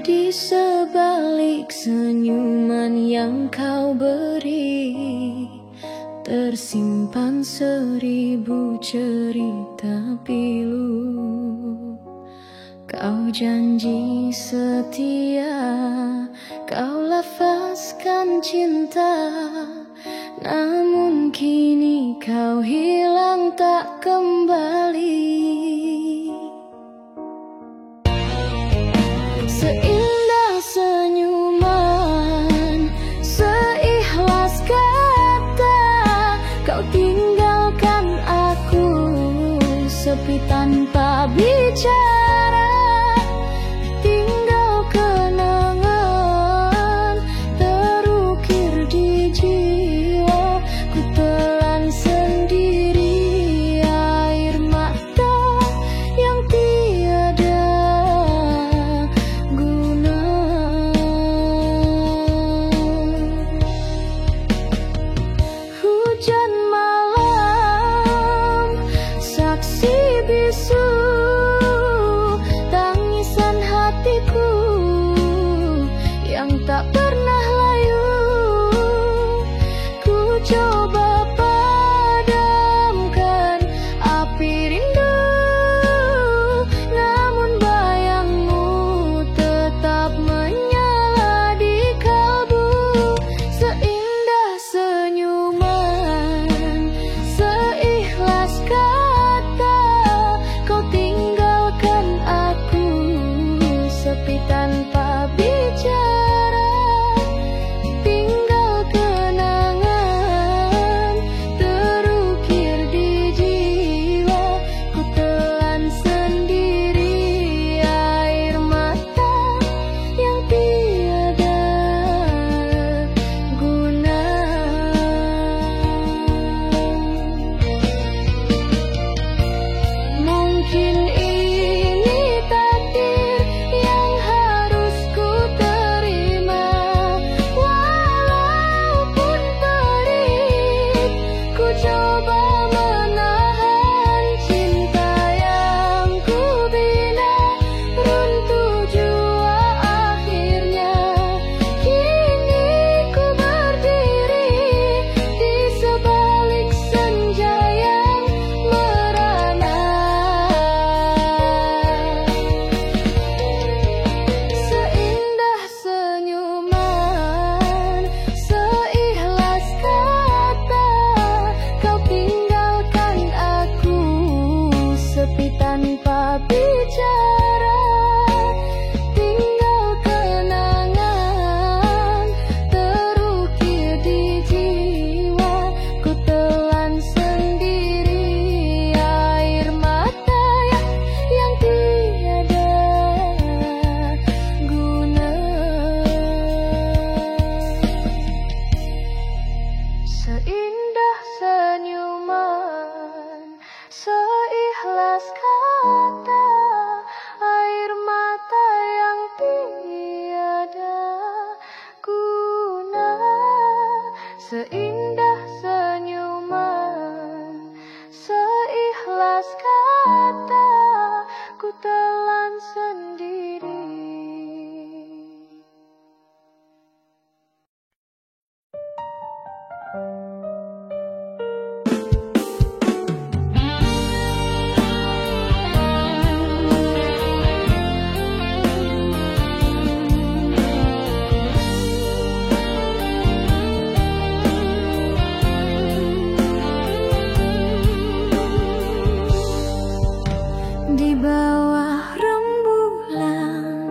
Di sebalik senyuman yang kau beri, tersimpan 1000 cerita pilu. Kau janji setia, kau lafazkan cinta, namun kini kau hilang tak kembali. Seindah senyuman, seikhlas kata, kau tinggalkan aku sepi tanpa bicara. Tinggal kenangan terukir di jiwa, ku telan sendiri air mata yang tiada guna. Hujan malam, saksi bisu, tangisan hatiku yang tak pernah layu. Ku coba padamkan api rindu, namun bayangmu tetap menyala di kalbu. Seindah senyuman, seikhlas kata, kau tinggalkan aku sepi tanpa bicara. Tinggal kenangan terukir di jiwa, ku telan sendiri air mata yang tiada guna. Mungkin ini takdir yang harus ku terima, walaupun perih. Ku coba menahan cinta yang ku bina, runtuh jua akhirnya. Kini ku berdiri di sebalik senja yang merana. Seindah senyuman, seikhlas kata, kau tinggalkan aku sepi tanpa bicara. Tinggal kenangan terukir di jiwa, ku telan sendiri air mata yang tiada guna. Seindah senyuman, seikhlas kata, air mata yang tiada guna. Seindah senyuman, seikhlas kata, ku telan sendiri. Di bawah rembulan,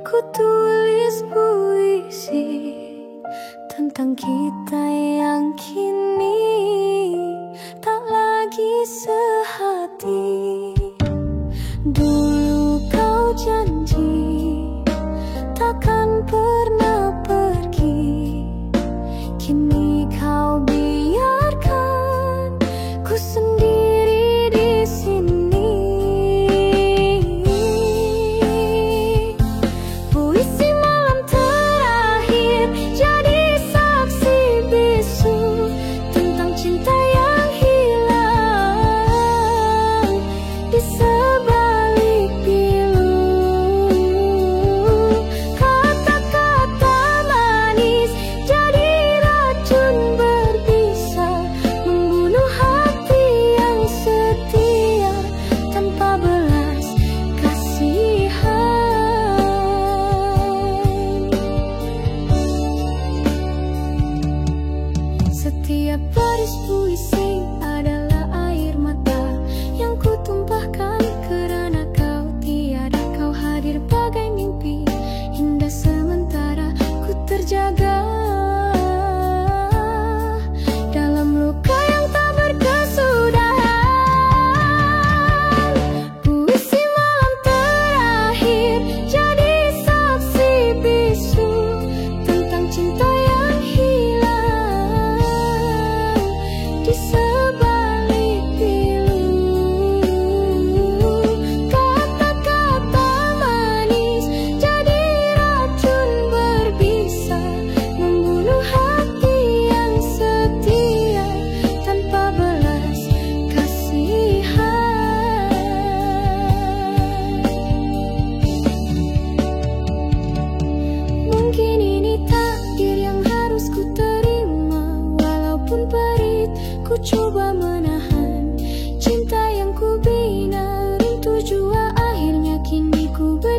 ku tulis puisi tentang kita yang kini tak lagi sehati. Dulu kau janji takkan pernah pergi, kini kau biarkan ku sendiri di sini. Puisi malam terakhir jadi saksi bisu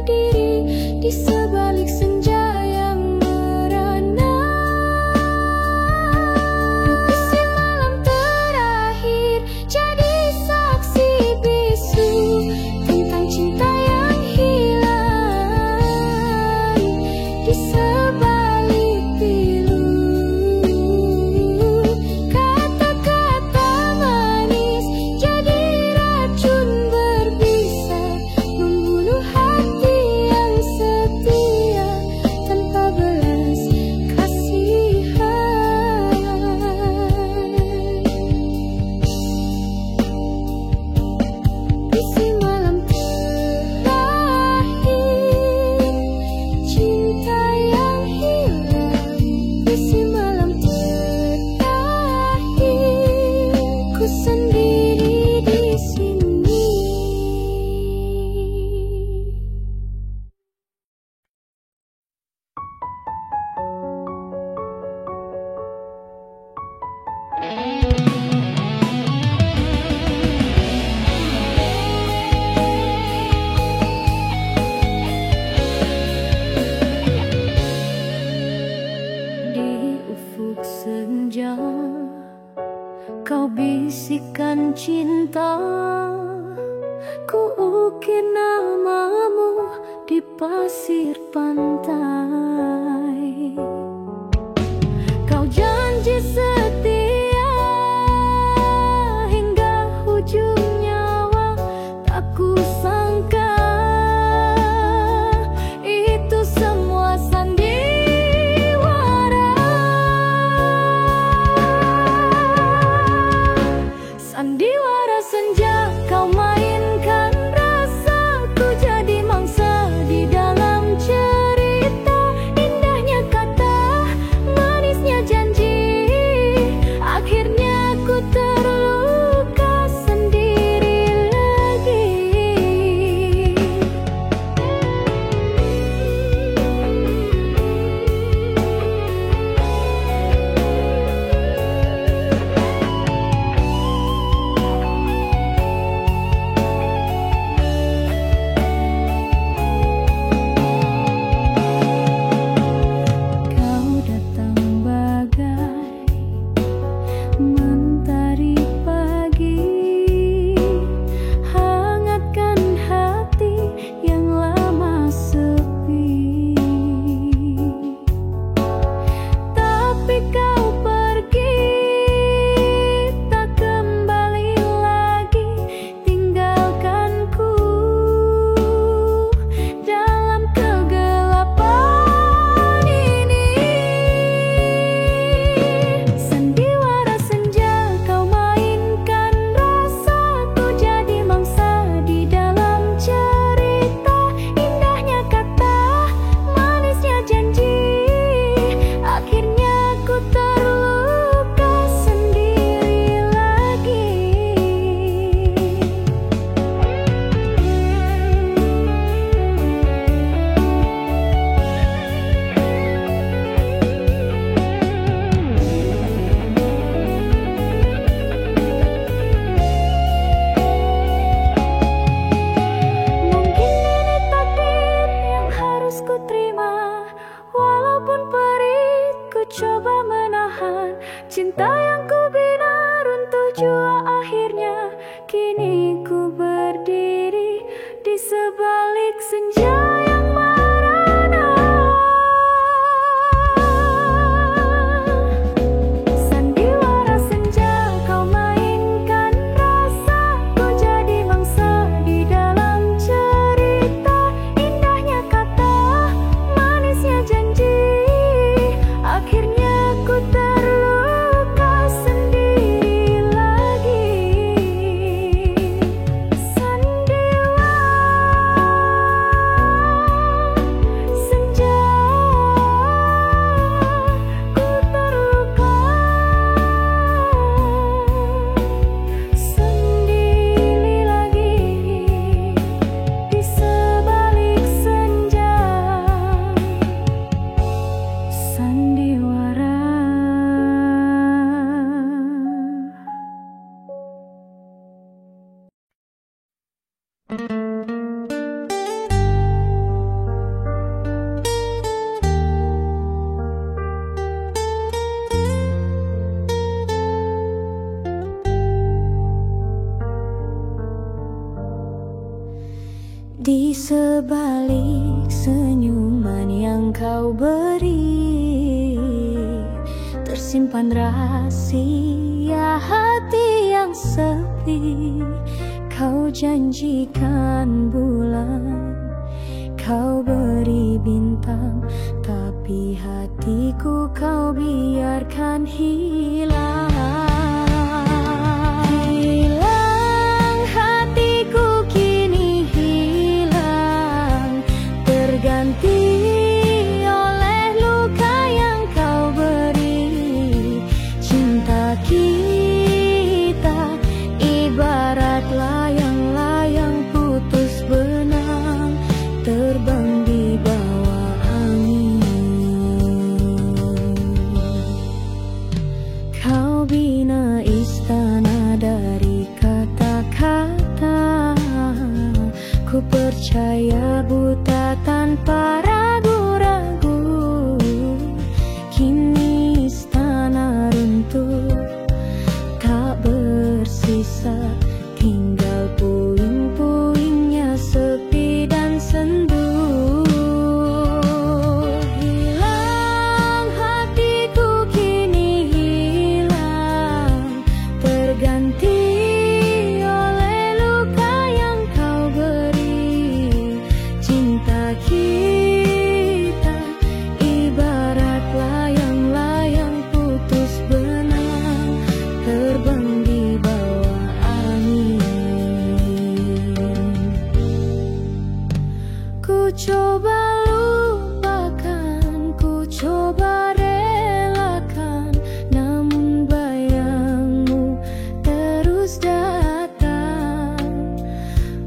berdiri di sebalik senja yang merana. Bisi malam terakhir jadi saksi bisu tentang cinta yang hilang di sebalik pilu. Kata-kata manis jadi racun berbisa, membunuh hati yang setia tanpa belas kasihan. Bisi malam terakhir, cinta yang hilang. Bisi malam terakhir, ku sendiri di sini. Di ufuk senja, kau bisikan cinta, ku ukir namamu di pasir pantai. Kau janji setia hingga ujung nyawa, tak kusangka itu semua sandiwara. Sandiwara senja kau mainkan rasaku jadi mangsa di dalam cerita Di sebalik senyuman yang kau beri, tersimpan rahasia hati yang sepi. Kau janjikan bulan, kau beri bintang, tapi hatiku kau biarkan hilang. Hilang hatiku kini hilang, terganti oleh luka yang kau beri. Cinta kita ibarat layang-layang putus benang, terbang di bawah angin. Kau bina istana dari kata-kata, ku percaya buta tanpa ragu-ragu. Kini istana runtuh, tak bersisa, tinggal puing-puingnya sepi dan sendu. Hilang hatiku kini hilang, terganti oleh luka yang kau beri. Cinta kita ibarat layang-layang putus benang, terbang di bawah angin. Ku coba lupakan, ku coba relakan, namun bayangmu terus datang,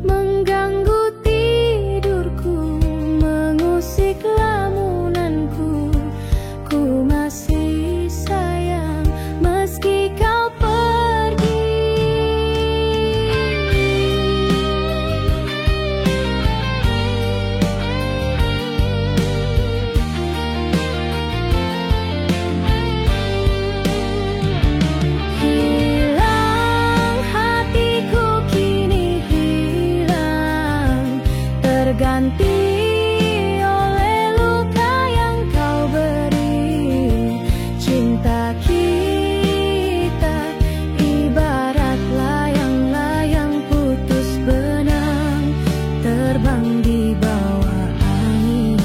mengganggu tidurku, mengusik lamunanku. Ku masih sayang meski kau pergi. Hilang hatiku kini hilang, terganti oleh luka yang kau beri. Cinta kita ibarat layang-layang putus benang, terbang di bawah angin.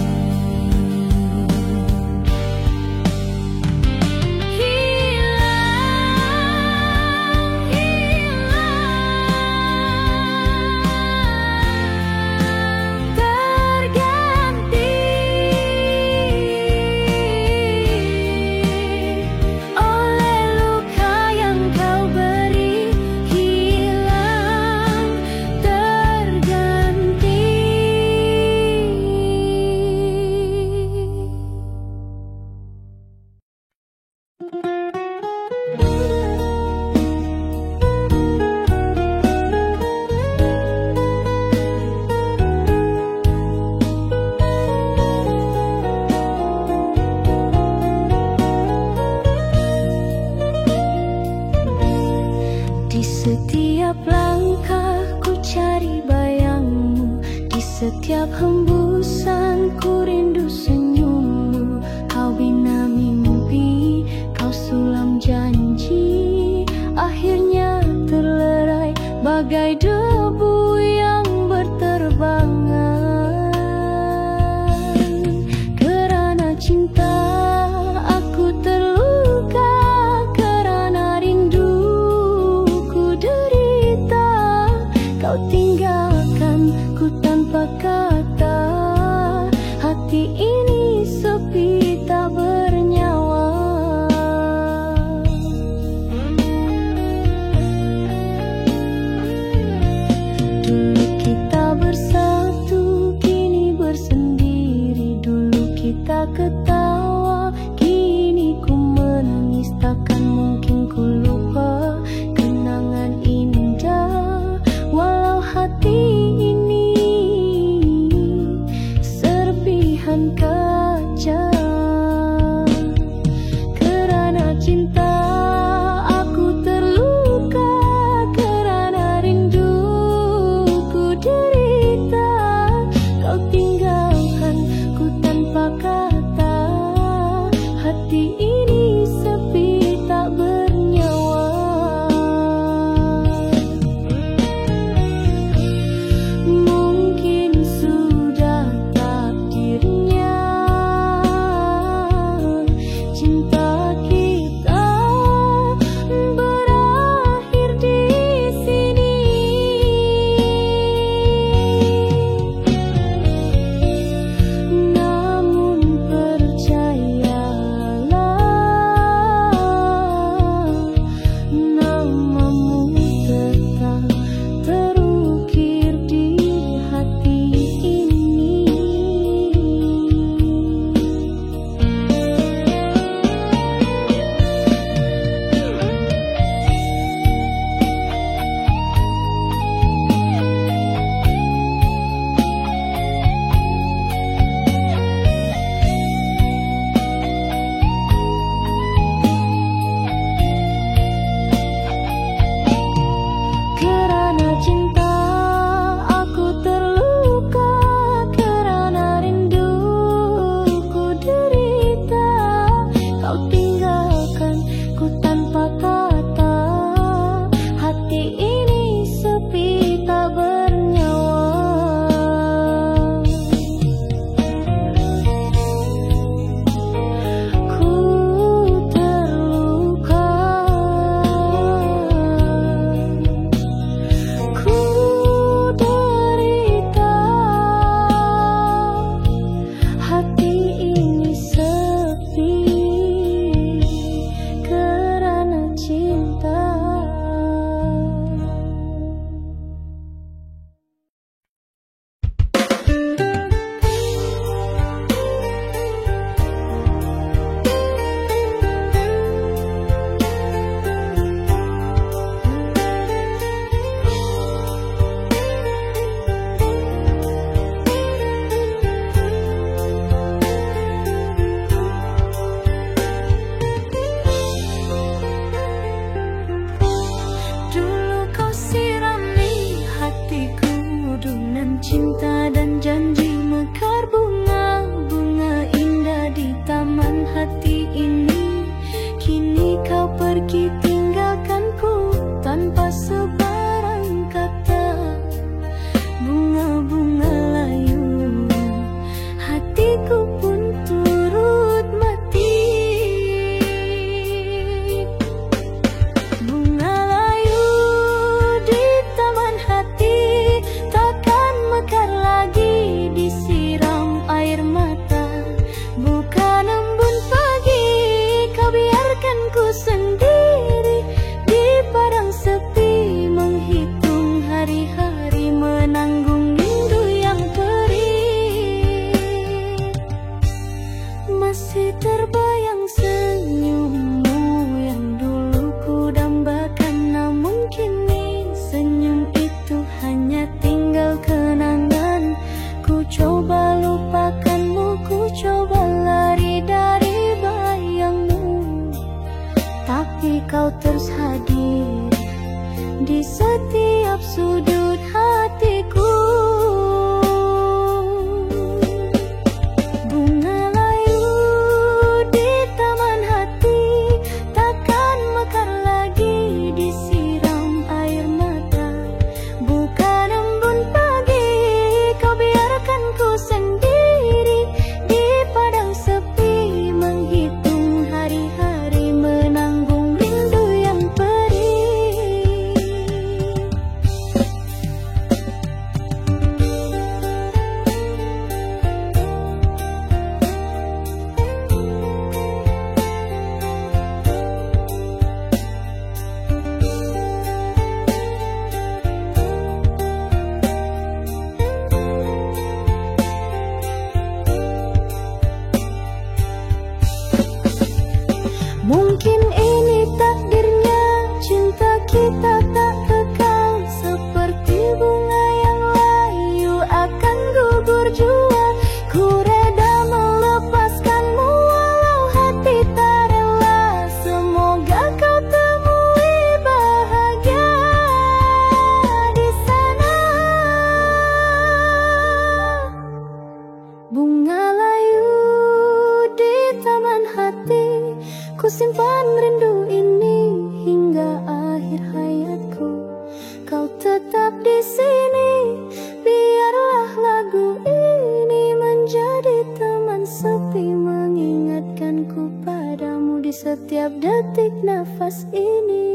Hilang, hilang, terganti oleh luka yang kau beri. Hilang, terganti. Di setiap langkah ku cari bayangmu, di setiap hembusan ku rindu senyummu. Kau bina mimpi, kau sulam janji, akhirnya terlerai bagai debu yang berterbangan. Kerana cinta aku terluka, kerana rindu ku derita. Kau tinggalkan ku tanpa kata, hati ini sepi tak bernyawa. Dulu kita bersatu, kini bersendiri. Dulu kita ketawa, kini ku menangis. Takkan mungkin ku lupa kenangan indah, walau hati ini serpihan kaca. Kerana cinta aku terluka, kerana rindu ku derita. Bunga layu di taman hati. Ku simpan rindu ini hingga akhir hayatku. Kau tetap di sini, biarlah lagu ini menjadi teman sepi, mengingatkanku padamu di setiap detik nafas ini.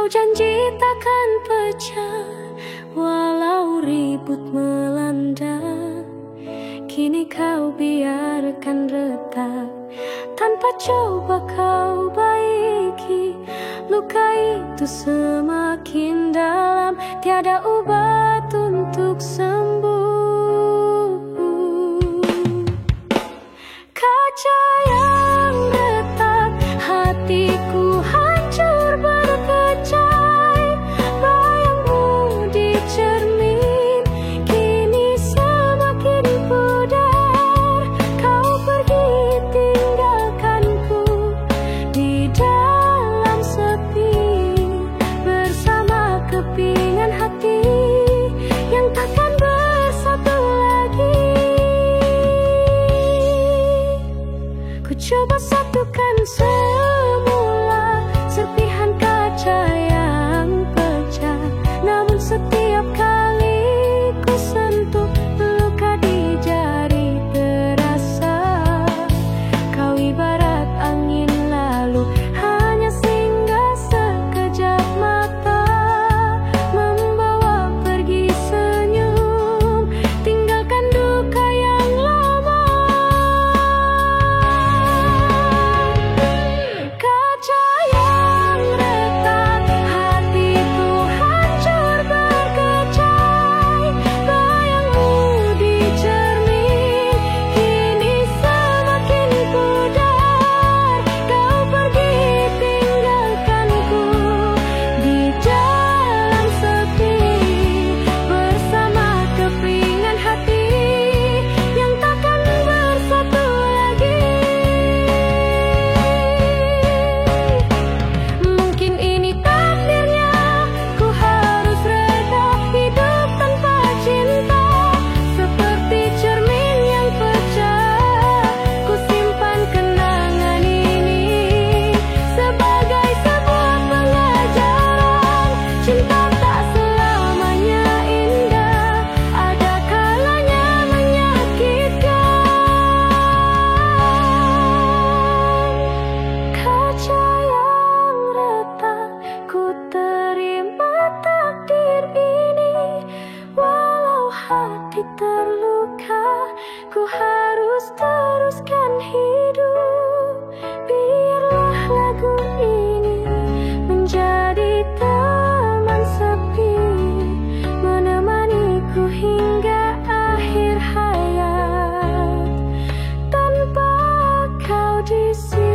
Janji takkan pecah walau ribut melanda. Kini kau biarkan retak tanpa coba kau baiki. Luka itu semakin dalam, tiada obat untuk sembuh. Kaca yang retak, hatiku hancur berkecai. Bayangmu di cermin kini semakin pudar. Kau pergi tinggalkanku di dalam sepi, bersama kepingan hati yang takkan bersatu lagi. Ku coba satukan semula serpihan kaca yang pecah, namun setiap kali ku sentuh luka di jari terasa. Kau ibarat angin lalu, hanya singgah sekejap mata, membawa pergi senyum, tinggalkan duka yang lama. Kaca yang retak, hatiku hancur berkecai. Bayangmu di cermin kini semakin pudar. Kau pergi tinggalkanku di dalam sepi, bersama kepingan hati yang takkan bersatu lagi. Mungkin ini takdirnya, ku harus reda hidup tanpa cinta. Seperti cermin yang pecah, ku simpan kenangan ini sebagai sebuah pelajaran. Cinta tak selamanya indah, ada kalanya menyakitkan. Kaca yang retak, ku terima takdir ini. Walau hati terluka, ku harus teruskan hidup. Biarlah lagu ini menjadi teman sepi, menemaniku hingga akhir hayat, tanpa kau di sisi.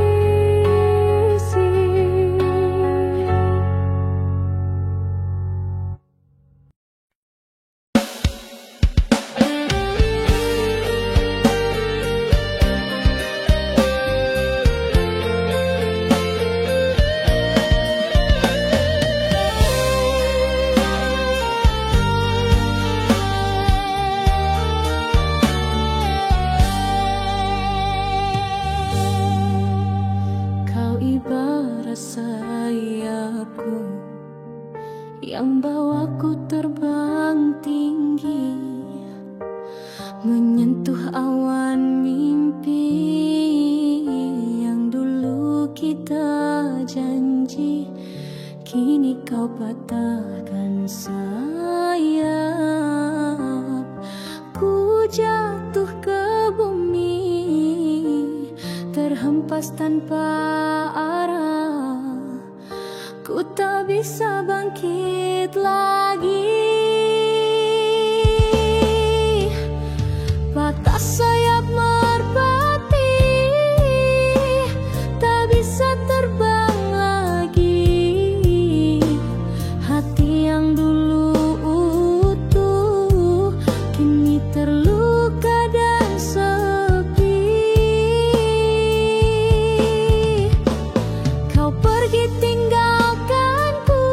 Kau ibarat sayapku yang bawaku terbang tinggi, menyentuh awan mimpi yang dulu kita janji. Kini kau patahkan sayap, ku jatuh ke bumi, terhempas tanpa arah. Ku tak bisa bangkit lagi. Patah sayap merpati, tak bisa terbang lagi. Hati yang dulu utuh kini terluka dan sepi. Kau pergi tinggalkanku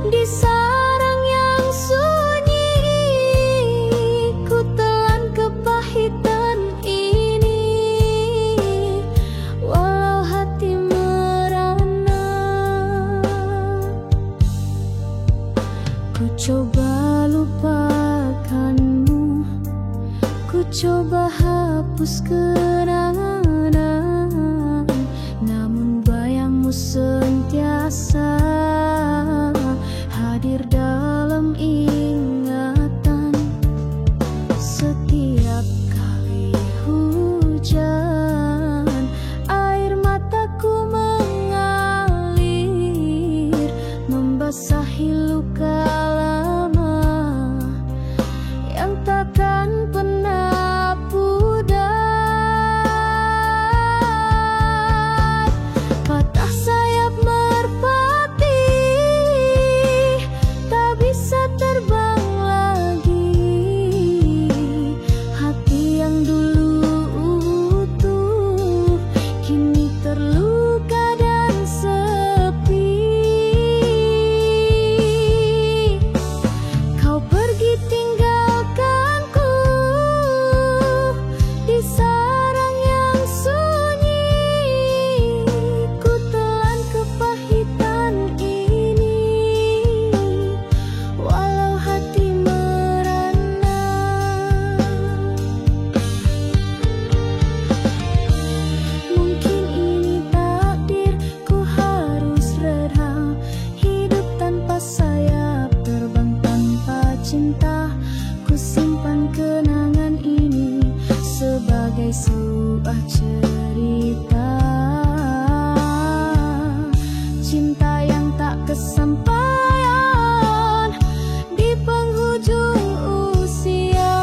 di sarang yang sunyi. Ku telan kepahitan ini, walau hati merana. Ku coba lupakanmu, ku coba hapus kenangan, namun bayangmu sentiasa hadir dalam ingatan. Setiap kali hujan, air mataku mengalir, membasahi luka lama yang takkan pernah pudar. Patah sayap merpati, tak bisa terbang lagi. Hati yang dulu utuh kini terluka dan sepi. Kau pergi tinggalkanku di sarang yang sunyi. Ku telan kepahitan ini, walau hati merana. Mungkin ini takdir, ku harus redha, hidup tanpa sayap, terbang tanpa cinta. Ku simpan kenangan ini sebagai sebuah cerita, cinta yang tak kesampaian di penghujung usia.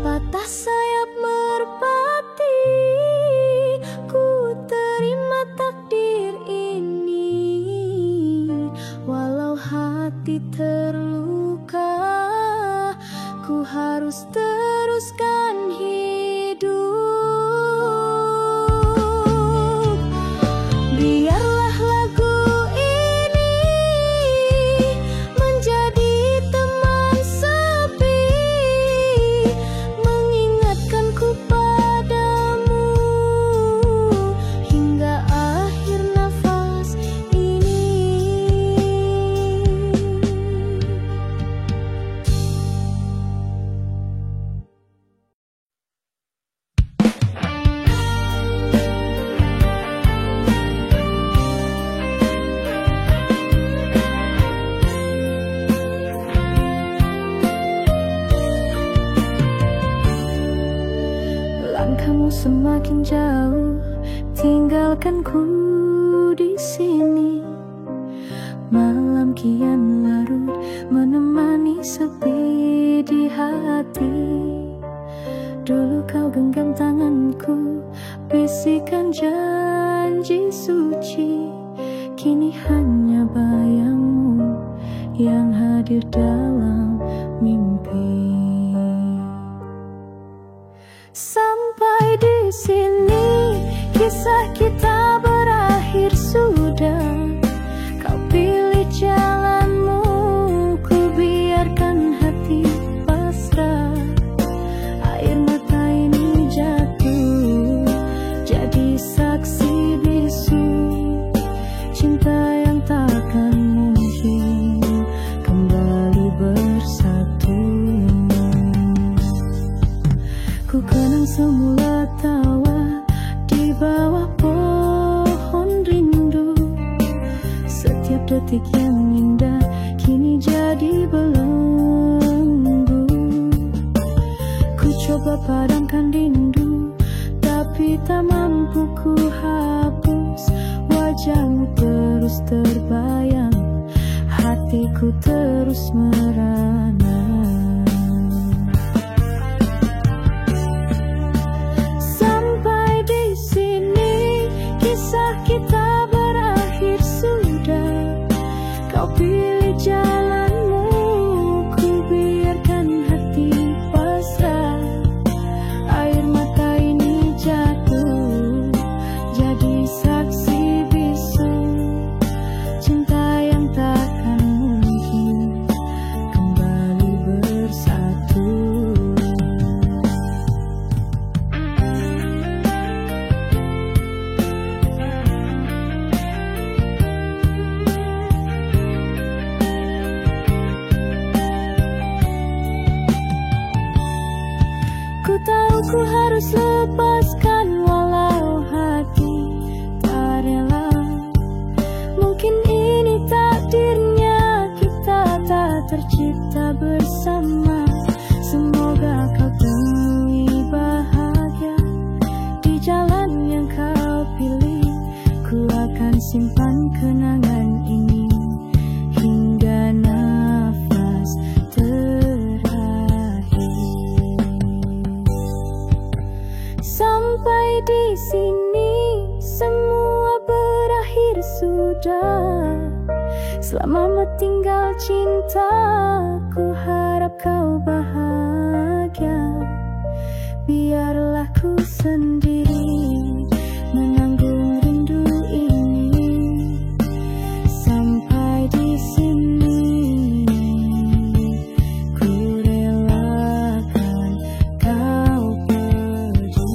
Patah sayap merpati, ku terima takdir ini, walau hati terluka. Ku harus teruskan hidup. Biarlah lagu ini menjadi teman sepi, mengingatkanku padamu hingga akhir nafas ini. Langkahmu semakin jauh, tinggalkanku di sini. Malam kian larut, menemani sepi di hati. Dulu kau genggam tanganku, bisikan janji suci. Kini hanya bayangmu yang hadir dalam mimpi. Sampai di sini kisah kita berakhir sudah. Kau pilih jalanmu, ku biarkan hati pasrah. Air mata ini jatuh jadi saksi bisu cinta yang takkan mungkin kembali bersatu. Ku kenang semula tawa di bawah pohon rindu. Setiap detik yang indah kini jadi jadi belenggu. Ku coba padamkan rindu, tapi tak mampu ku hapus. Wajahmu terus terbayang, hatiku terus merana. Sampai di sini kisah kita berakhir sudah. Kau pilih jalanmu, ku biarkan hati pasrah. Air mata ini jatuh jadi saksi bisu cinta yang takkan mungkin kembali bersatu. Ku tahu ku harus lepaskan walau hati tak rela. Mungkin ini takdirnya kita tak tercipta bersama. Semoga kau temui bahagia di jalan yang kau pilih. Ku akan simpan kenangan ini hingga nafas terakhir. Sampai di sini semua berakhir sudah. Selamat tinggal cinta, ku harap kau bahagia. Biarlah ku sendiri menanggung rindu ini. Sampai di sini ku relakan kau pergi.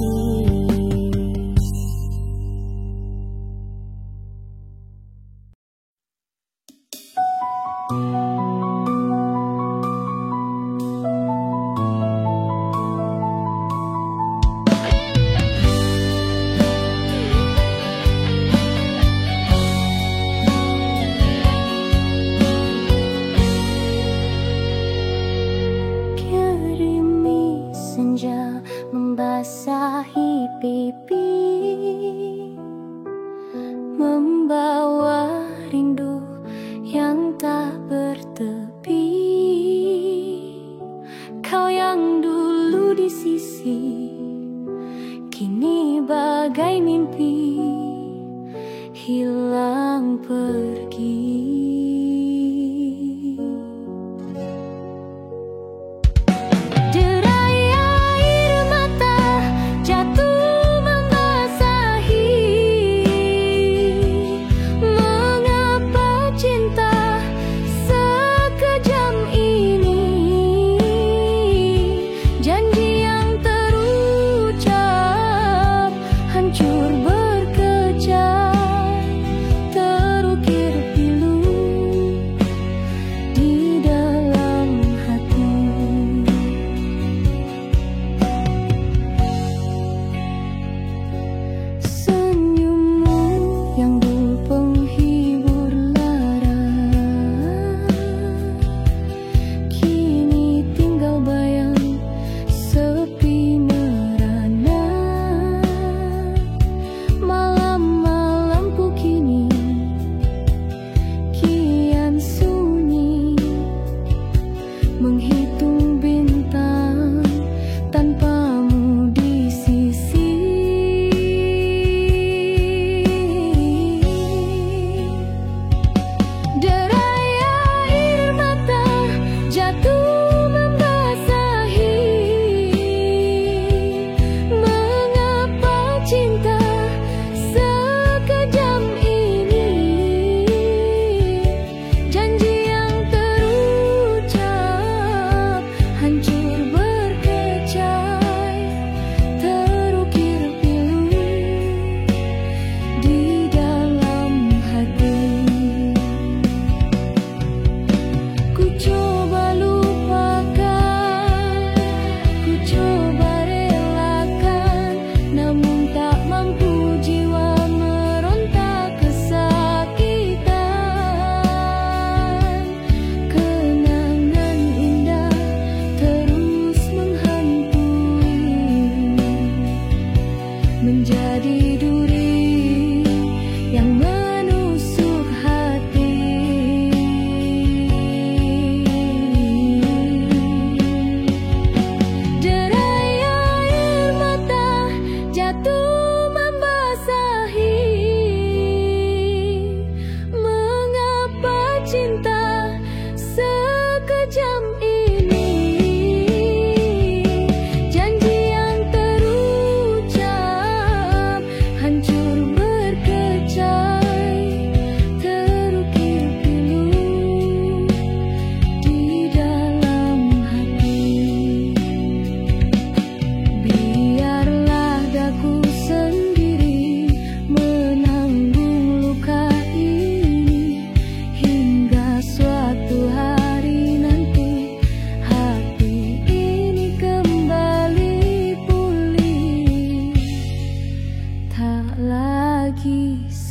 Kirimi senja membasahi pipi, membawa rindu yang tak bertepi. Kau yang dulu di sisi, kini bagai mimpi hilang pergi. Derai air mata jatuh membasahi. Mengapa cinta sekejam ini? Janji yang terucap hancur berkecap, terukir pilu.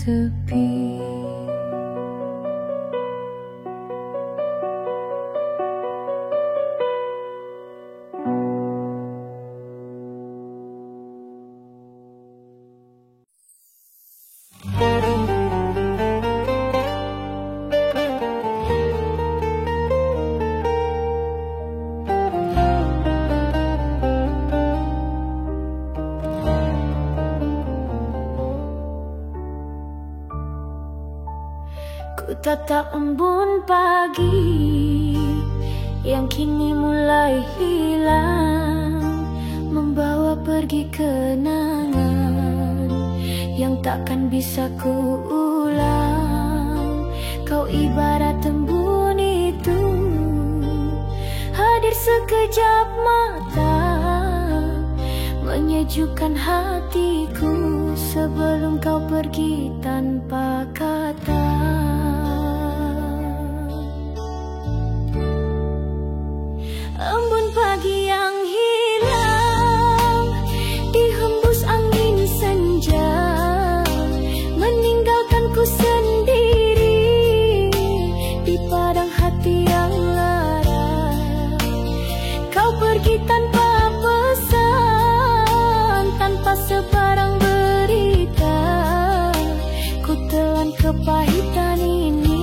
sepi. Ku tatap embun pagi yang kini mulai hilang, membawa pergi kenangan yang takkan bisa ku ulang. Kau ibarat embun itu, hadir sekejap mata, menyejukkan hatiku sebelum kau pergi tanpa kata. Embun pagi yang hilang, dihembus angin senja, meninggalkanku sendiri di padang hati yang lara. Kau pergi tanpa pesan, tanpa sebarang berita. Ku telan kepahitan ini,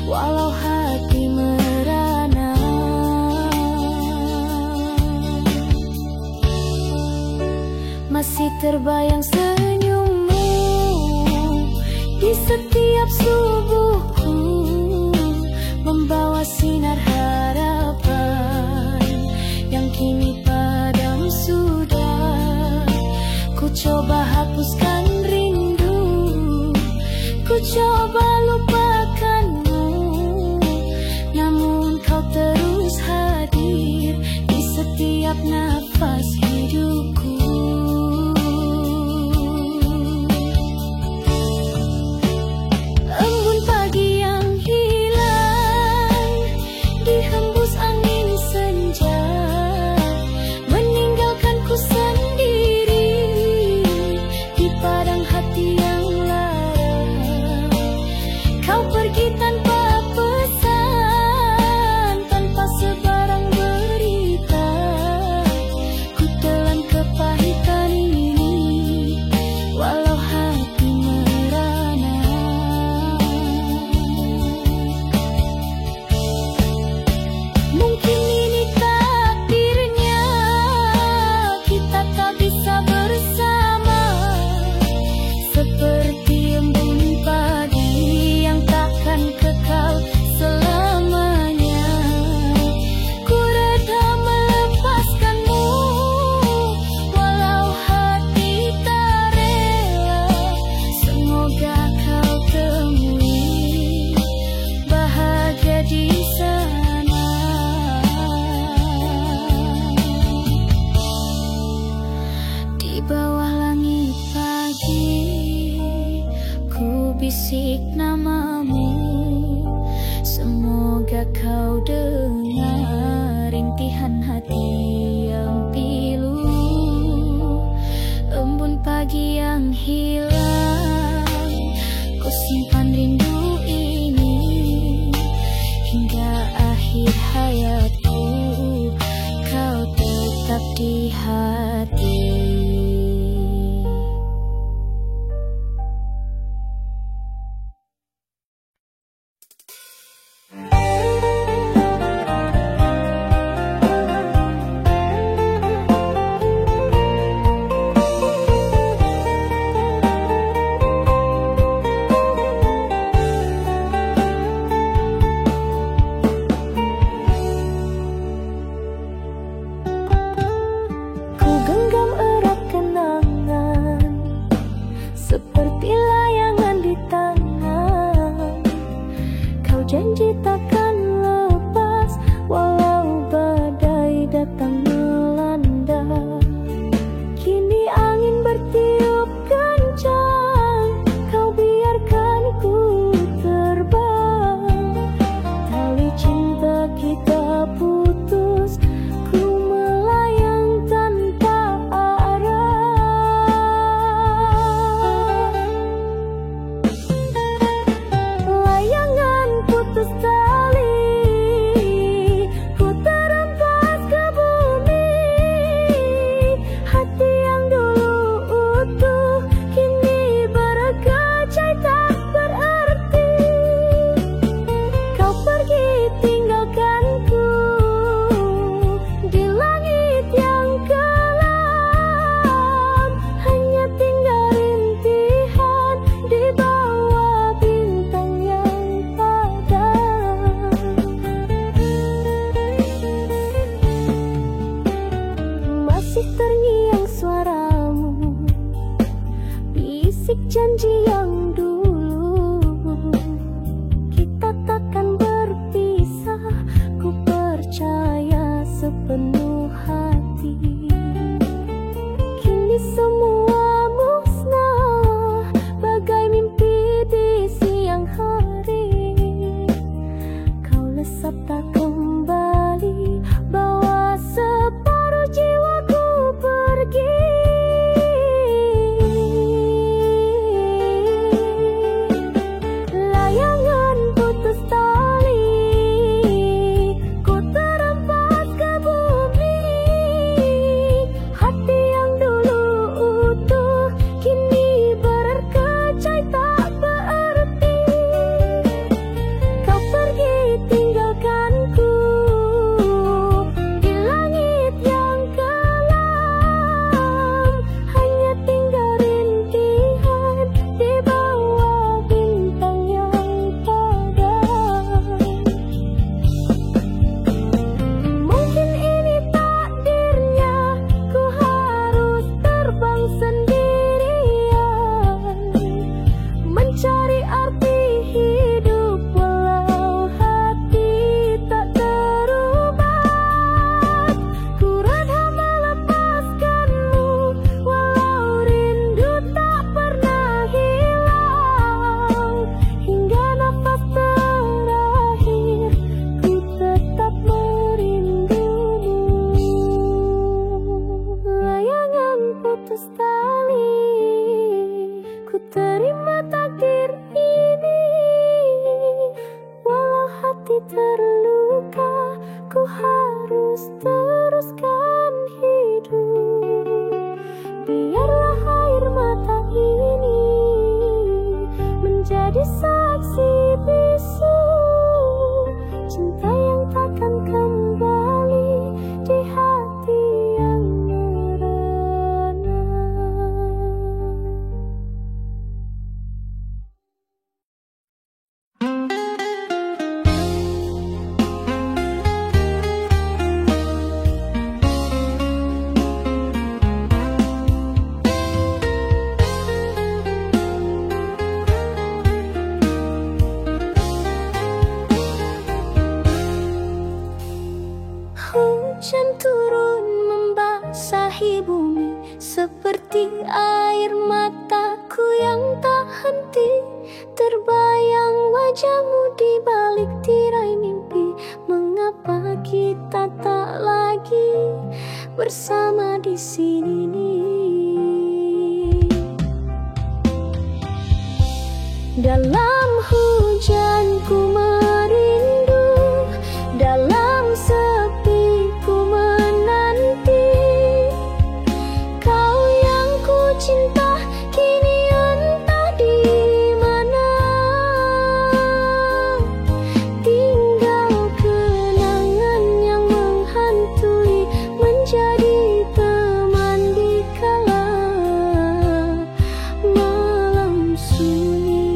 walau hati merana. Masih terbayang senyummu di setiap subuhku, membawa sinar harapan yang kini padam sudah. Ku coba hapuskan rindu, ku coba lupakanmu, namun kau terus hadir di setiap nafas hidupku. Bisik namamu, semoga kau dengar rintihan hati yang pilu. Embun pagi yang hilang, ku simpan rindu ini hingga akhir hayatku. Kau tetap di hati. jadi saksi bisu cinta yang takkan kembali di hati yang merana. Hujan turun membasahi bumi seperti air mataku yang tak henti. Terbayang wajahmu di balik tirai mimpi. Mengapa kita tak lagi bersama di sini? Dalam hujan ku merindu, dalam sepi ku menanti. Kau yang ku cinta kini entah di mana. Tinggal kenangan yang menghantui, menjadi teman di kala malam sunyi.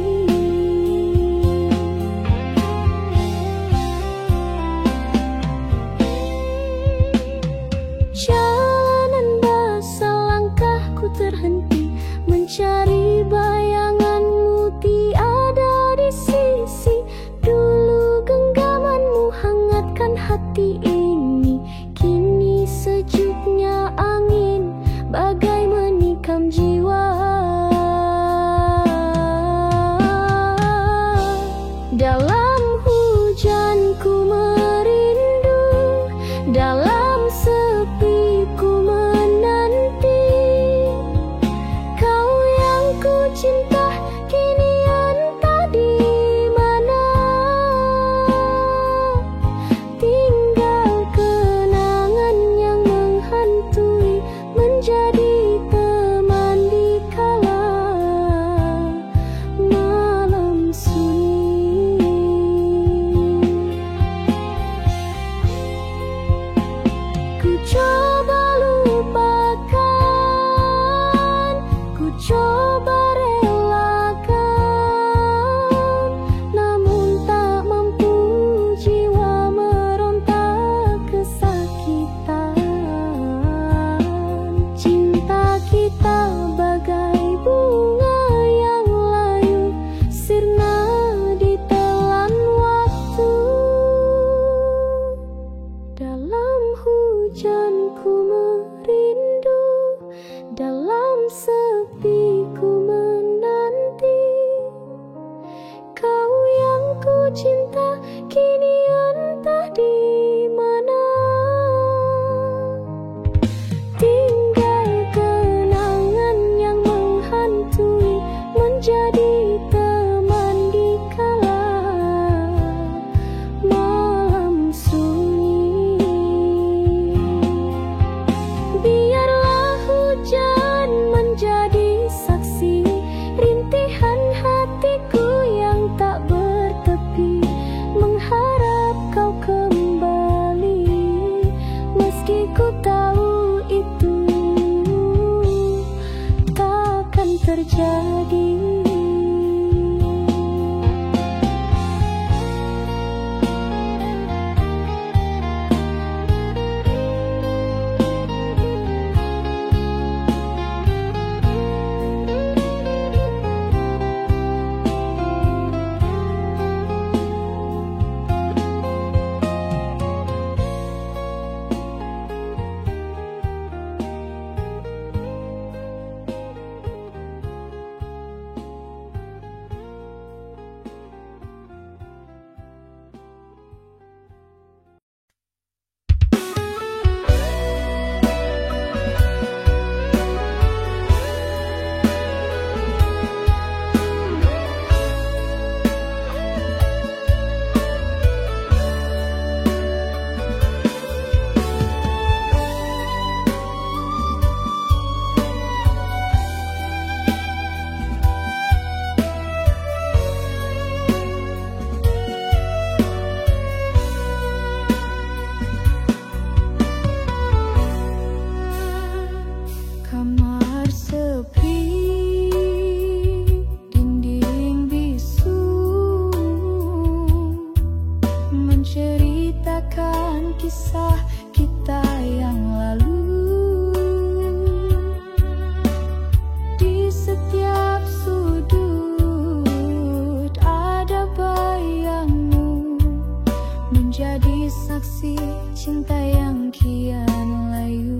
cinta yang kian layu.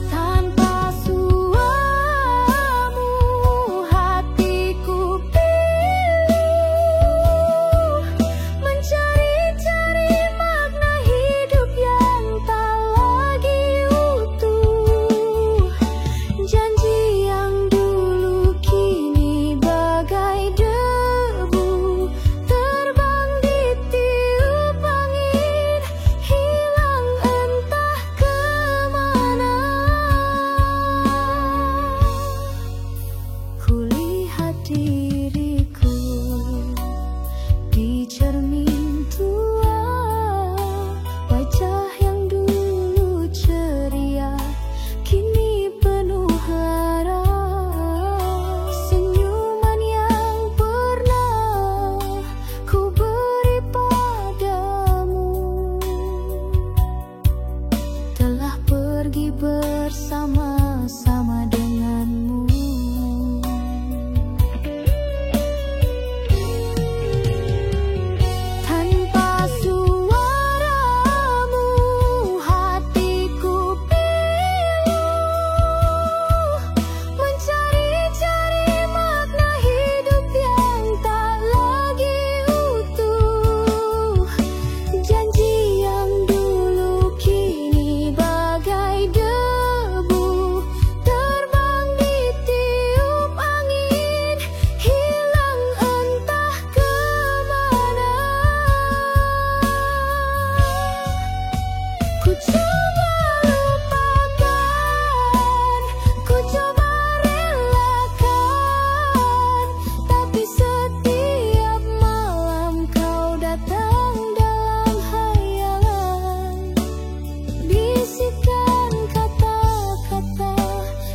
Tanpa suaramu hatiku pilu, mencari-cari makna hidup yang tak lagi utuh. Janji yang dulu kini bagai debu, terbang ditiup angin, hilang entah kemana. Kulihat diriku di cermin tua, wajah yang dulu ceria kini penuh lara. Senyuman yang pernah ku beri padamu telah pergi bersama-sama denganmu. Tanpa suaramu hatiku pilu, mencari-cari makna hidup yang tak lagi utuh. Janji yang dulu kini bagai debu, terbang ditiup angin, hilang entah kemana. Ku coba lupakan, ku coba relakan, tapi setiap malam kau datang dalam hayalan. Bisikan kata-kata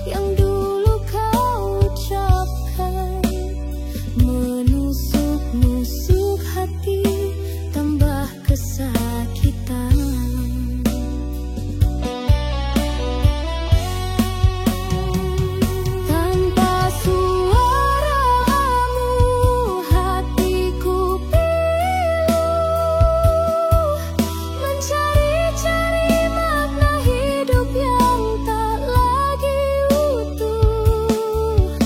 yang dulu kau ucapkan, menusuk-nusuk hati, tambah kesakitan. Tanpa suaramu hatiku pilu, mencari-cari makna hidup yang tak lagi utuh.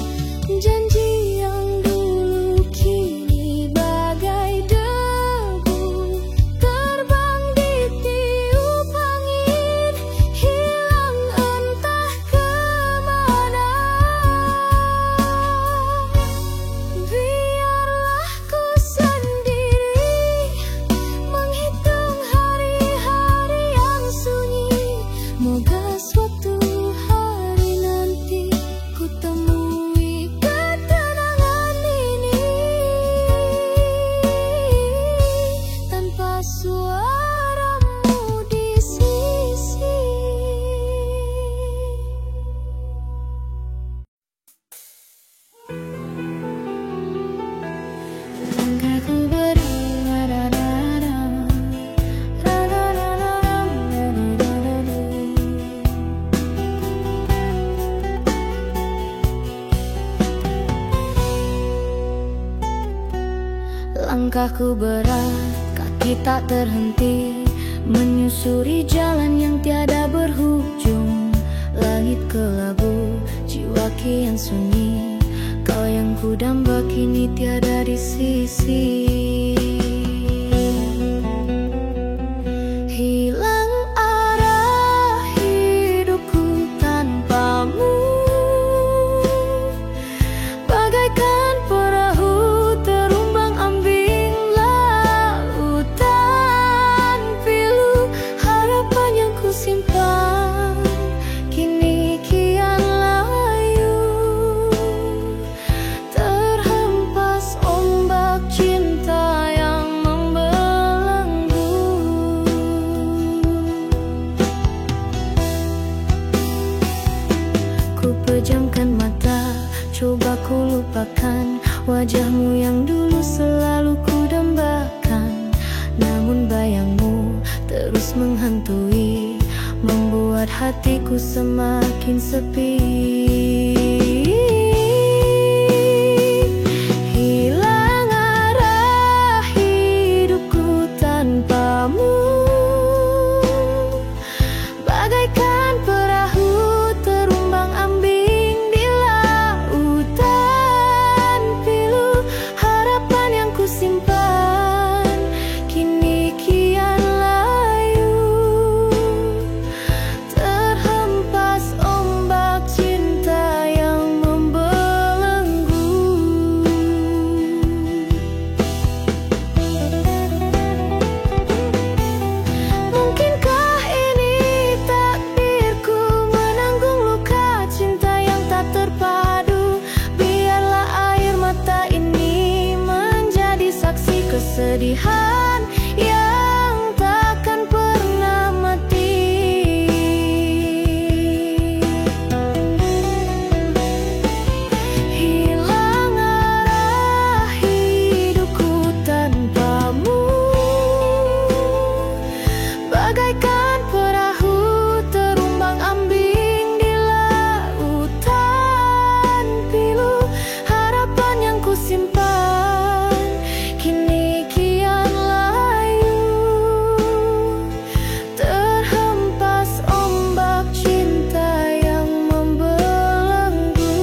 Janji yang dulu kini bagai debu, terbang ditiup angin, hilang entah kemana. Biarlah ku sendiri menghitung hari-hari yang sunyi. Moga suatu hari nanti ku temui ketenangan ini. Tanpa suaramu di sisi. Langkahku Langkahku berat, kaki tak terhenti, menyusuri jalan yang tiada berhujung. Langit kelabu, jiwa kian sunyi, kau yang ku damba kini tiada di sisi. Hilang arah hidupku tanpamu, bagaikan perahu terumbang ambing lautan pilu. Harapan yang ku simpan kini kian layu, terhempas ombak cinta yang membelenggu. Ku pejamkan mata, coba ku lupakan wajahmu yang dulu selalu ku dambakan. Namun bayangmu terus menghantui, membuat hatiku semakin sepi. Hilang kesedihan yang takkan pernah mati. Hilang arah hidupku tanpamu, bagaikan perahu terumbang-ambing di lautan pilu. Harapan yang kusimpan kini kian layu, terhempas ombak cinta yang membelenggu.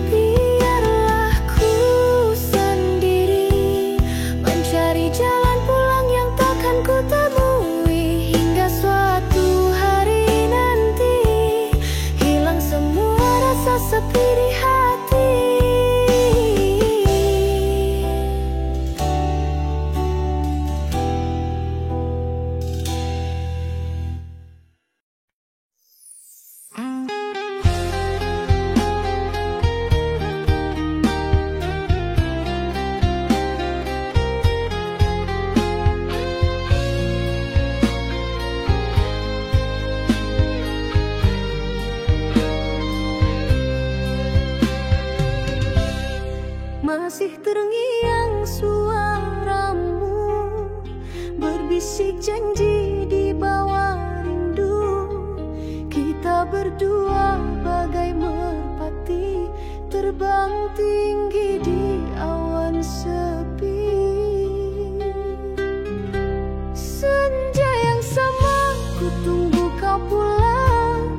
Biarlah ku sendiri mencari jalan pulang yang takkan ku temui, hingga suatu hari nanti hilang semua rasa sepi di hati. Masih terngiang suaramu berbisik janji di bawah rindu. Kita berdua bagai merpati terbang tinggi di awan sepi. Senja yang sama ku tunggu kau pulang,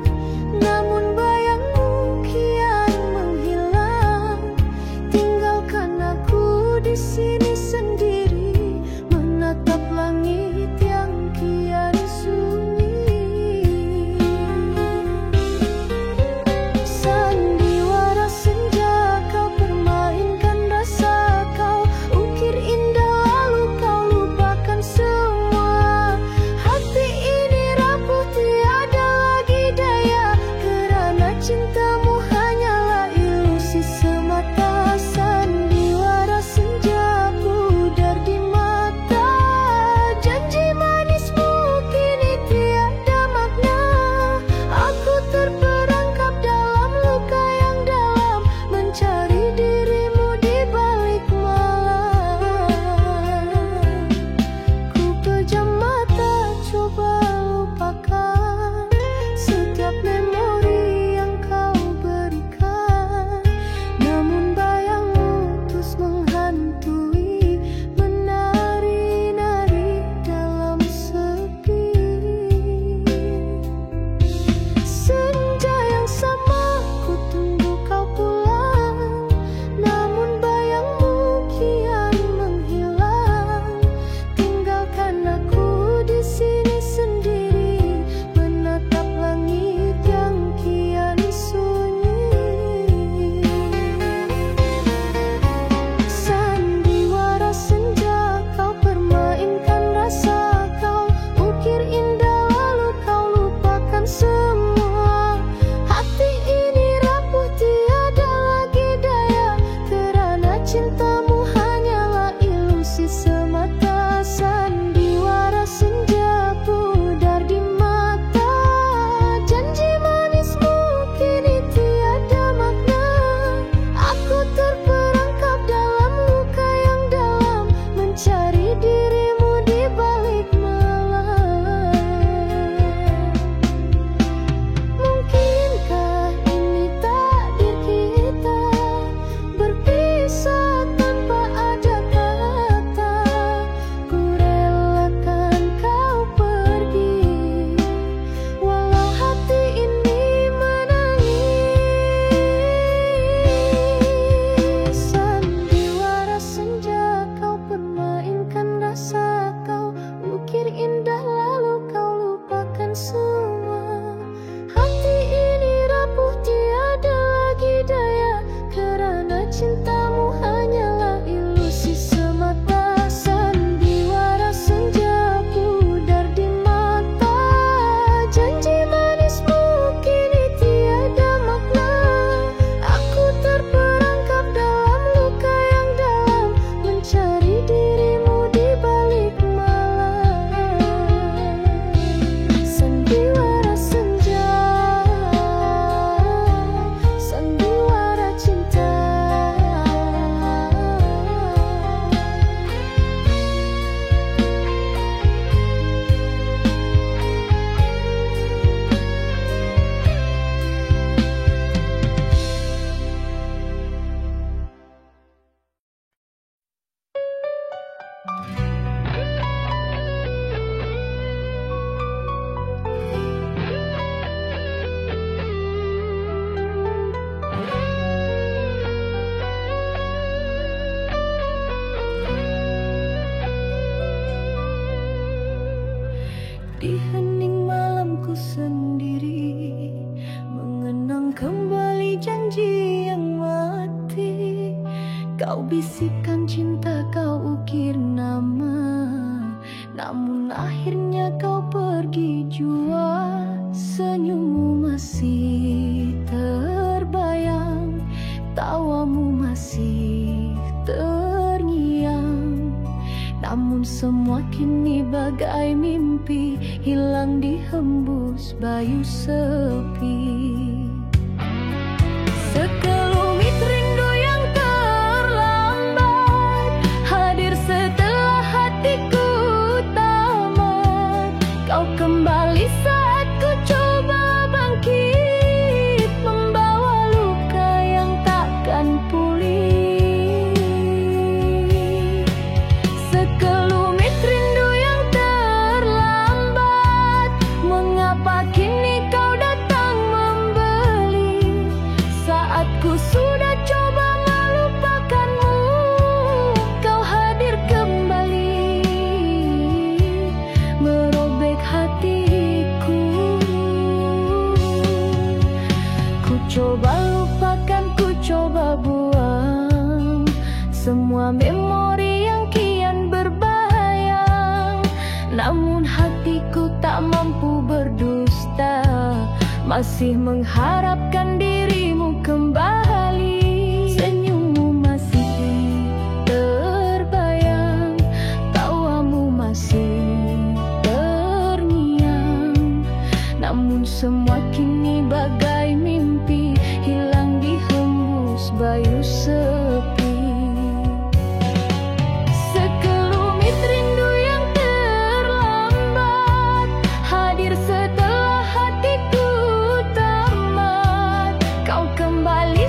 namun bayangmu kian menghilang. Tinggalkan aku di sini sendiri, menatap langit yang kian sunyi. Sandiwara senja kau bermain Kau bisikkan cinta, kau ukir nama, namun akhirnya kau pergi jua. Senyummu masih terbayang, tawamu masih terngiang, namun semua kini bagai mimpi, hilang dihembus bayu sepi. Sekelumit rindu yang terlambat hadir setelah hatiku tamat. Kau kembali saat ku coba bangkit, membawa luka yang takkan pulih. Sekelumit rindu yang terlambat, mengapa kini kau datang membeli? Saat ku sudah coba melupakanmu, kau hadir kembali, merobek hatiku. Ku coba lupakan, ku coba buang semua memori yang kian berbayang, namun hatiku tak mampu berdusta, masih mengharapkan dirimu kembali. Senyummu masih terbayang, tawamu masih terngiang, namun semua kini bagai mimpi, hilang dihembus bayu sepi. Sekelumit rindu yang terlambat hadir setelah hatiku tamat. Kau kembali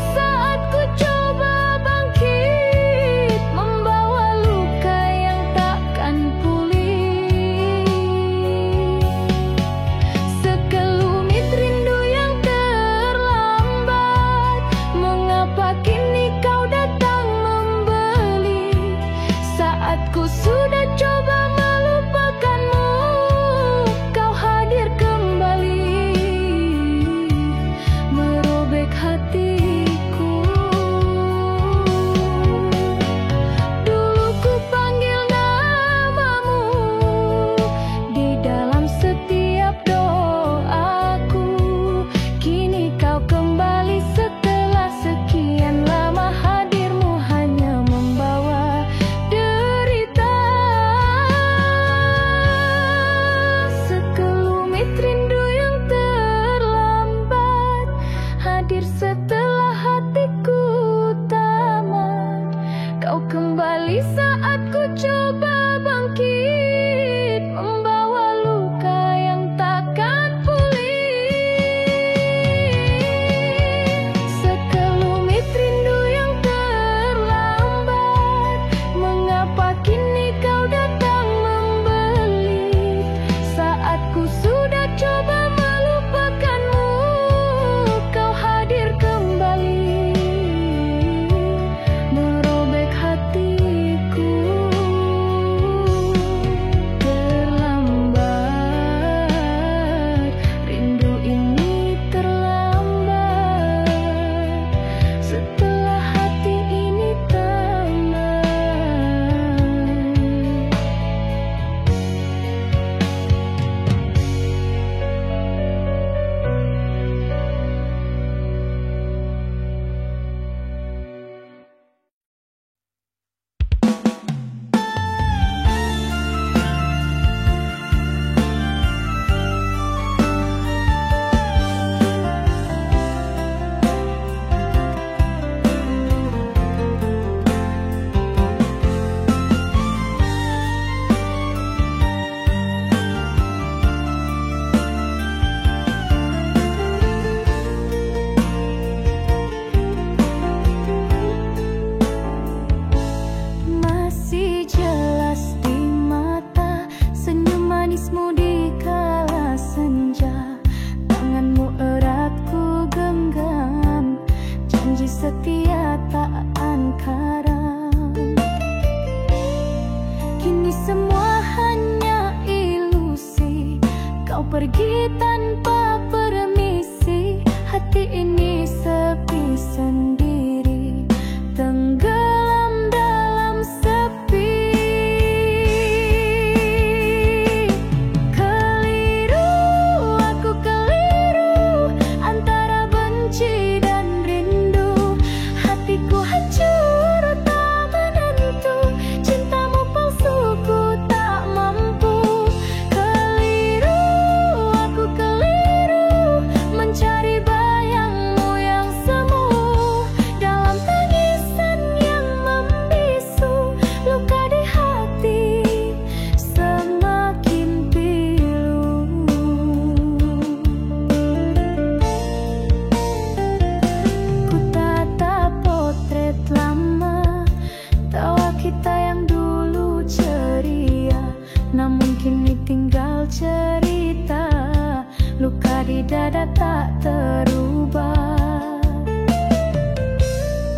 di dada tak terubah.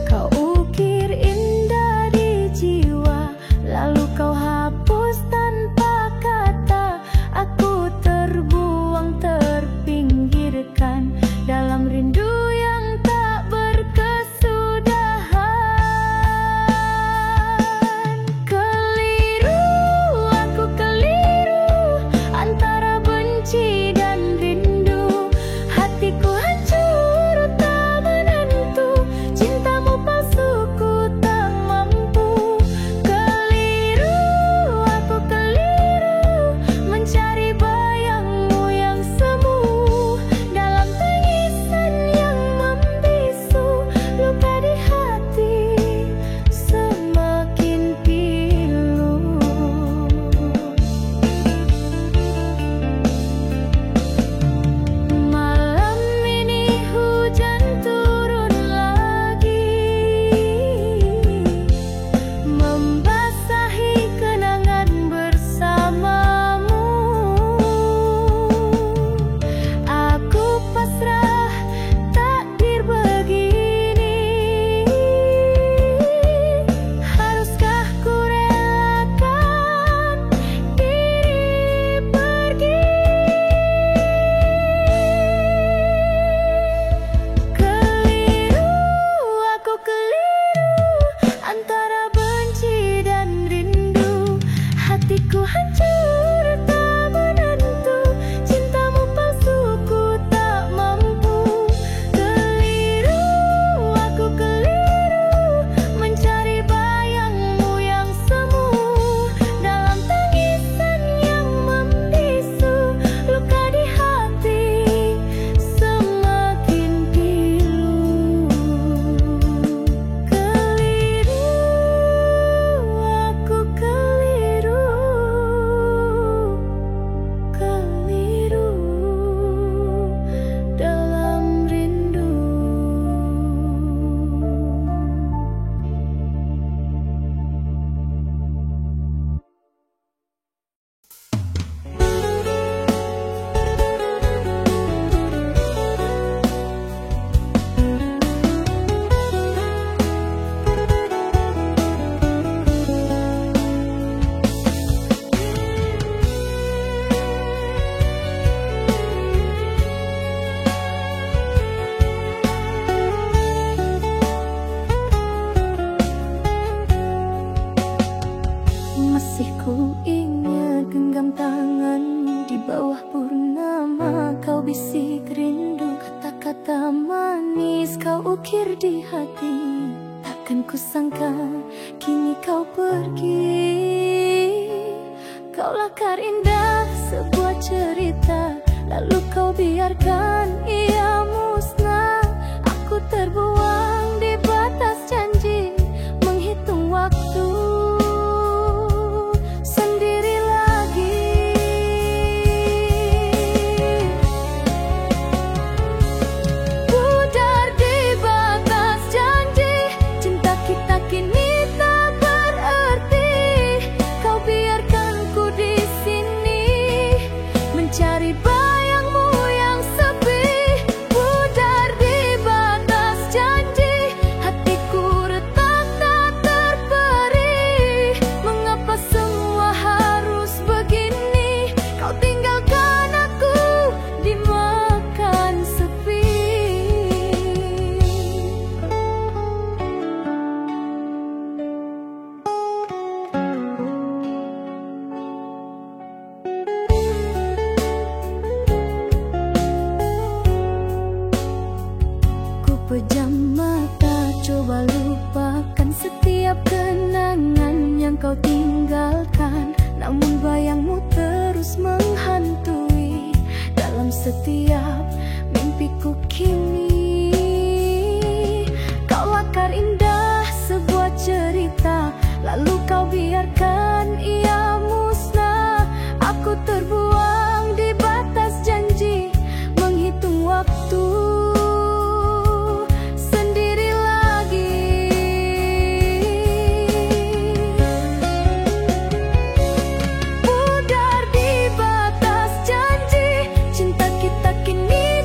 Kau ukir indah di jiwa, lalu kau hapus tanpa kata. Aku terbuang, terpinggirkan dalam rindu yang tak berkesudahan. Keliru, aku keliru antara benci dan rindu. Hatiku hancur tak menentu, cintamu palsu ku tak mampu. Keliru, aku keliru mencari bayangmu yang semu. Dalam tangisan yang membisu, luka di hati semakin pilu. Malam ini hujan turun lagi, membasahi kenangan bersamamu. Aku pasrah takdir begini. Haruskah ku relakan diri pergi? Keliru, aku keliru antara benci dan rindu. Hatiku hancur tak menentu, cintamu palsu ku tak mampu. Keliru, aku keliru mencari bayangmu yang semu. Dalam tangisan yang membisu, luka di hati semakin pilu. Keliru, aku keliru, keliru dalam rindu. Masih ku ingat genggam tanganmu di bawah purnama. Kau bisik rindu, kata-kata manis kau ukir di hati. Takkan ku sangka kini kau pergi. Kau lakar indah sebuah cerita, lalu kau biarkan ia musnah. Aku terbuang di batas janji, menghitung waktu sendiri lagi. Pudar di batas janji, cinta kita kini tak berarti. Kau biarkan ku di sini mencari bayangmu yang sepi. Pudar di batas janji, hatiku retak tak terperi. Mengapa semua harus begini? Kau tinggalkan aku dimakan sepi. Ku pejam mata, coba lupakan setiap kenangan yang kau tinggalkan. Namun bayangmu terus menghantui dalam setiap mimpiku kini. Kau lakar indah sebuah cerita, lalu kau biarkan ia musnah. Aku terbuang di batas janji, menghitung waktu sendiri lagi. Pudar di batas janji, cinta kita kini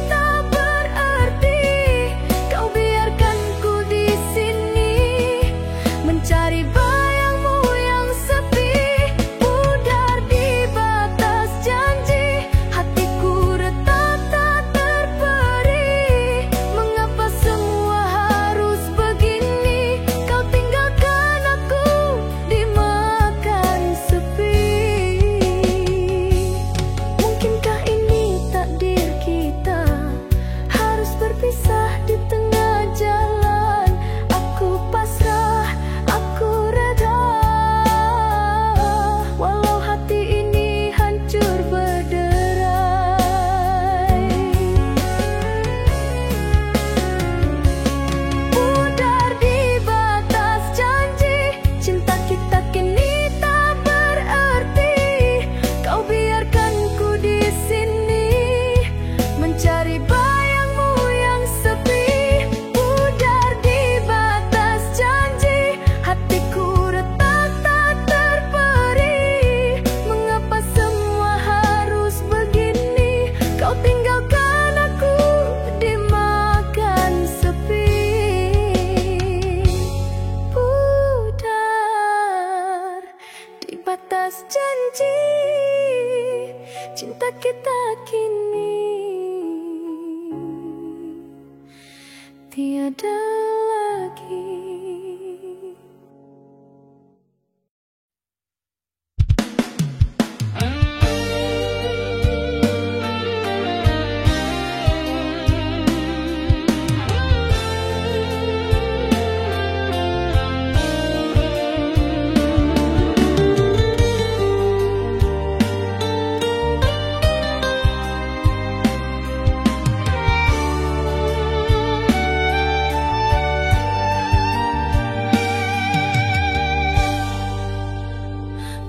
tiada lagi.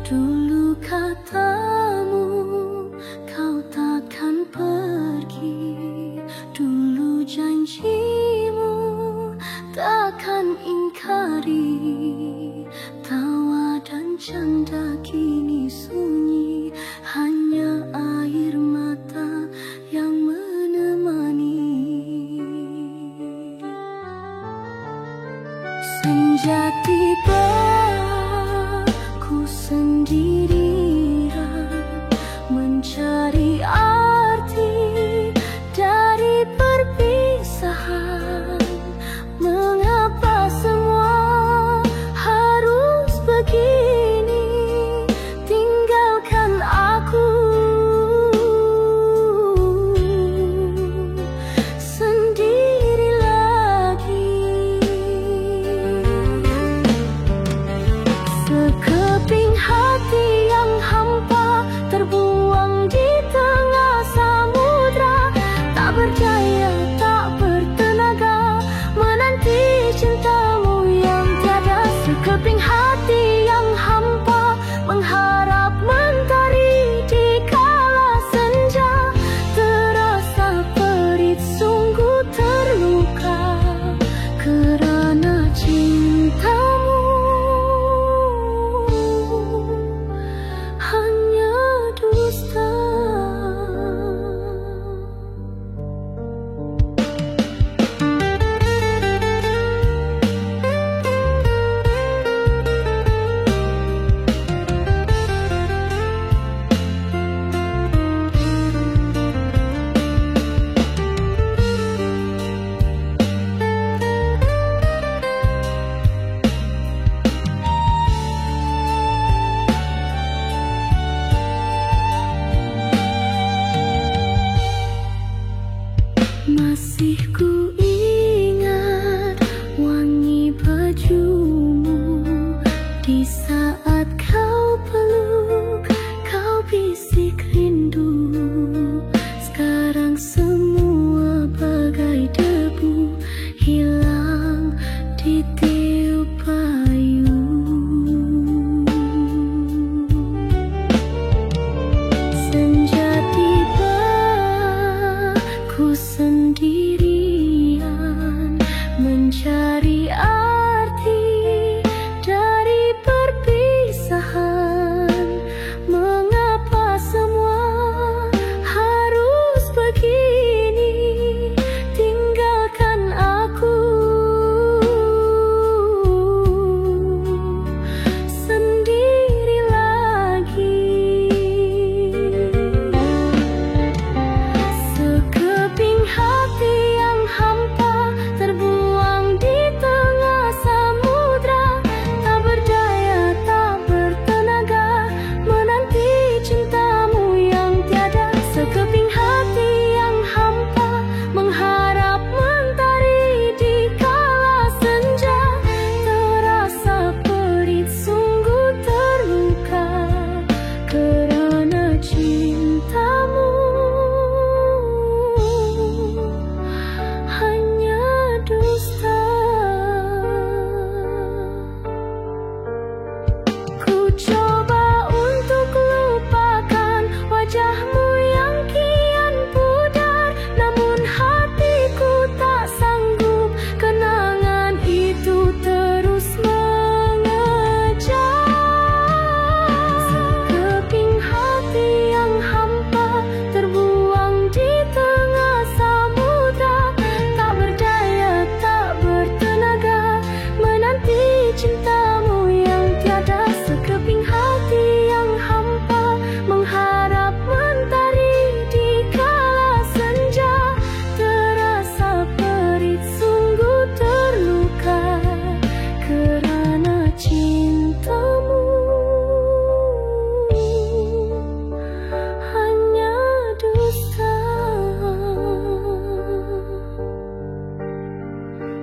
Dulu katamu kau takkan pergi, dulu janjimu takkan ingkari. Tawa dan canda kini sunyi, hanya air mata yang menemani. Senja tiba, sendirian mencari arti dari perpisahan. Mengapa semua harus begini, tinggalkan aku sendiri lagi. Sekeping hati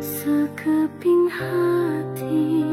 sekeping hati.